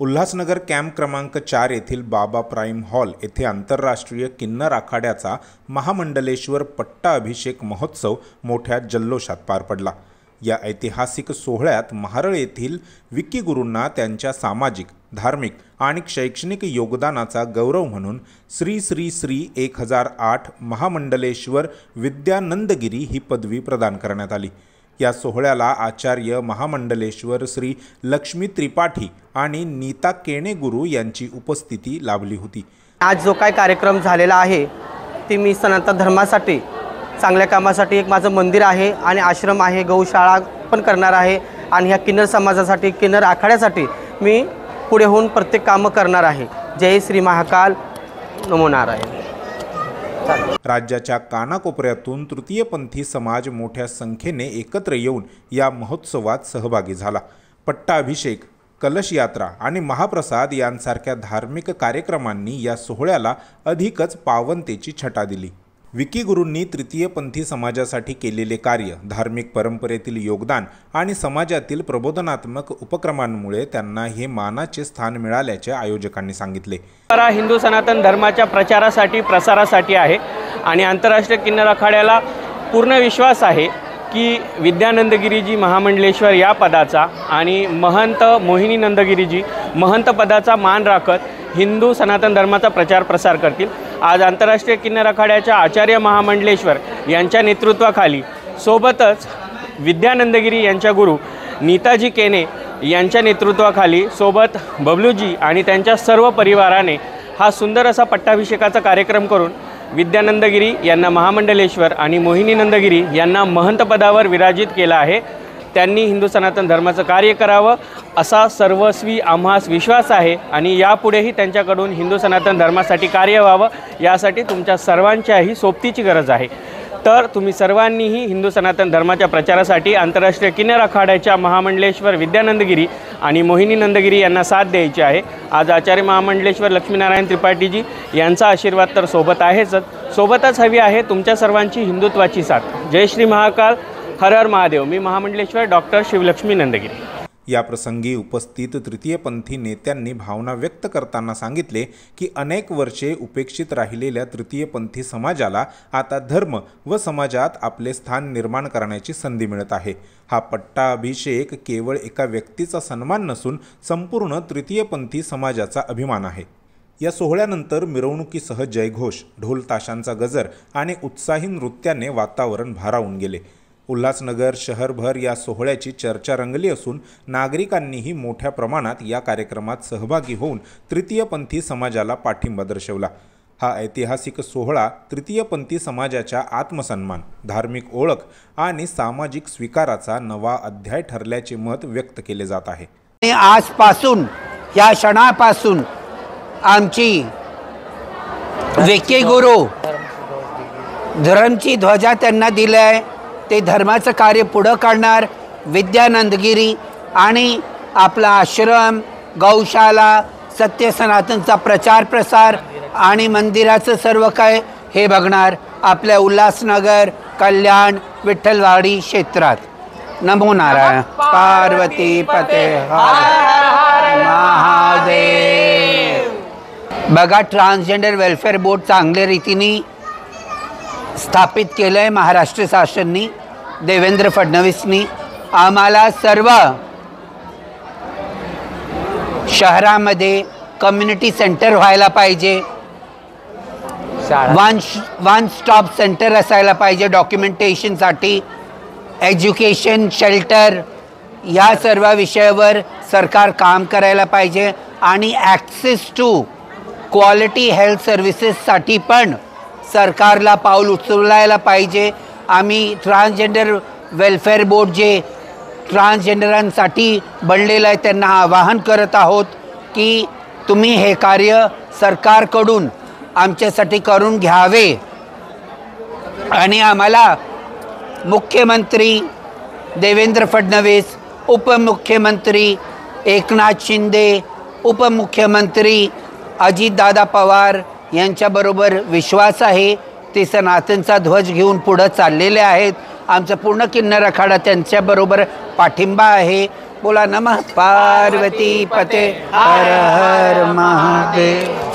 Ulhasnagar camp क्रमांक 4 येथील बाबा प्राईम हॉल येथे आंतरराष्ट्रीय किन्नर आखाड्याचा महामंडलेश्वर पट्टा अभिषेक महोत्सव मोठ्या जल्लोषात पार पडला। या ऐतिहासिक सोहळ्यात महाराळ येथील विकी गुरूंना त्यांच्या सामाजिक, धार्मिक आणि शैक्षणिक योगदानाचा गौरव म्हणून श्री श्री श्री 1008 महामंडलेश्वर विद्यानंदगिरी ही पदवी प्रदान करण्यात आली। या सोहळ्याला आचार्य महामंडलेश्वर श्री लक्ष्मी त्रिपाठी आणि नीता केणे गुरु यांची उपस्थिती लाभली होती। आज जो काय कार्यक्रम झालेला आहे ते मी सनातन धर्मासाठी, चांगल्या कामासाठी एक माझं मंदिर आहे आणि आश्रम आहे, गौशाळा पण करणार आहे आणि ह्या किन्नर समाजासाठी, किन्नर आखाड्यासाठी मी पुढे होऊन प्रत्येक कामं करणार आहे। जय श्री महाकाल, नमो नारायण। राज्याच्या कानाकोपऱ्यातून तृतीयपंथी समाज मोठ्या संख्येने एकत्र येऊन या महोत्सवात सहभागी झाला। पट्टा अभिषेक, कलश यात्रा आणि महाप्रसाद यांसारख्या धार्मिक कार्यक्रमांनी या सोहळ्याला अधिकच पावनतेची छटा दिली। विकी गुरूंनी तृतीयपंथी समाजासाठी केलेले कार्य, धार्मिक परंपरेतील योगदान आणि समाजातील प्रबोधनात्मक उपक्रमांमुळे त्यांना हे मानाचे स्थान मिळाल्याचे आयोजकांनी सांगितले। हिंदू सनातन धर्माच्या प्रचारासाठी, प्रसारासाठी आहे आणि आंतरराष्ट्रीय किन्नर आखाड्याला पूर्ण विश्वास आहे की विद्यानंदगिरीजी महामंडलेश्वर या पदाचा आणि महंत मोहिनी नंदगिरीजी महंत पदाचा मान राखत हिंदू सनातन धर्माचा प्रचार प्रसार करतील। आज आंतरराष्ट्रीय किन्नर आखाड्याच्या आचार्य महामंडलेश्वर यांच्या नेतृत्वाखाली, सोबतच विद्यानंदगिरी यांच्या गुरु नीताजी केने यांच्या नेतृत्वाखाली, सोबत बबलूजी आणि त्यांच्या सर्व परिवाराने हा सुंदर असा पट्टाभिषेकाचा कार्यक्रम करून विद्यानंदगिरी यांना महामंडलेश्वर आणि मोहिनी नंदगिरी यांना महंत पदावर विराजित केला आहे। त्यांनी हिंदू सनातन धर्माचं कार्य करावं असा सर्वस्वी आम्हास विश्वास आहे आणि यापुढेही त्यांच्याकडून हिंदू सनातन धर्मासाठी कार्य व्हावं यासाठी तुमच्या सर्वांच्याही सोबतीची गरज आहे। तर तुम्ही सर्वांनीही हिंदू सनातन धर्माच्या प्रचारासाठी आंतरराष्ट्रीय किन्नर आखाड्याच्या महामंडलेश्वर विद्यानंदगिरी आणि मोहिनी नंदगिरी यांना साथ द्यायची आहे। आज आचार्य महामंडलेश्वर लक्ष्मीनारायण त्रिपाठीजी यांचा आशीर्वाद तर सोबत आहेच, सोबतच हवी आहे तुमच्या सर्वांची हिंदुत्वाची साथ। जय श्री महाकाल, हर हर महादेव। मी महामंडलेश्वर डॉक्टर शिवलक्ष्मी नंदगिरी। या प्रसंगी उपस्थित तृतीयपंथी नेत्यांनी भावना व्यक्त करताना सांगितले की अनेक वर्षे उपेक्षित राहिलेल्या तृतीयपंथी समाजाला आता धर्म व समाजात आपले स्थान निर्माण करण्याची संधी मिळत आहे। हा पट्टा अभिषेक केवळ एका व्यक्तीचा सन्मान नसून संपूर्ण तृतीयपंथी समाजाचा अभिमान आहे। या सोहळ्यानंतर मिरवणुकीसह जयघोष, ढोल ताशांचा गजर आणि उत्साही नृत्याने वातावरण भारावून गेले। उल्हासनगर शहरभर या सोहळ्याची चर्चा रंगली असून नागरिकांनीही मोठ्या प्रमाणात या कार्यक्रमात सहभागी होऊन तृतीयपंथी समाजाला पाठिंबा दर्शवला। हा ऐतिहासिक सोहळा तृतीयपंथी समाजाच्या आत्मसन्मान, धार्मिक ओळख आणि सामाजिक स्वीकाराचा नवा अध्याय ठरल्याचे मत व्यक्त केले जात आहे। आजपासून, या क्षणापासून आमची विकी गुरु धर्मची ध्वजा त्यांना दिली आहे। ते धर्माचं कार्य पुढं काढणार। विद्यानंदगिरी आणि आपला आश्रम, गौशाला, सत्य सनातनचा प्रचार प्रसार आणि मंदिराचं सर्व काय हे बघणार आपल्या उल्हासनगर, कल्याण, विठ्ठलवाडी क्षेत्रात। नमो नारायण। पार्वती पते हर महादेव। बघा, ट्रान्सजेंडर वेलफेअर बोर्ड चांगल्या रीतीने स्थापित केलं आहे महाराष्ट्र शासनाने, देवेंद्र फडणवीसनी। आम्हाला सर्व शहरामध्ये कम्युनिटी सेंटर व्हायला पाहिजे, वन स्टॉप सेंटर असायला पाहिजे डॉक्युमेंटेशनसाठी, एज्युकेशन, शेल्टर या सर्व विषयावर सरकार काम करायला पाहिजे आणि ॲक्सेस टू क्वालिटी हेल्थ सर्व्हिसेससाठी पण सरकारला पाऊल उचलायला पाहिजे। आम्ही ट्रान्सजेंडर वेलफेअर बोर्ड जे ट्रान्सजेंडरांसाठी बनलेलं आहे त्यांना आवाहन करत आहोत की तुम्ही हे कार्य सरकारकडून आमच्यासाठी करून घ्यावे आणि आम्हाला मुख्यमंत्री देवेंद्र फडणवीस, उपमुख्यमंत्री एकनाथ शिंदे, उपमुख्यमंत्री अजितदादा पवार यांच्याबरोबर विश्वास आहे। ते सनातनचा ध्वज घेऊन पुढे चाललेले आहेत। आमचा पूर्ण किन्नर आखाडा त्यांच्याबरोबर पाठिंबा आहे। बोला नमः पार्वती पते हर हर महादेव।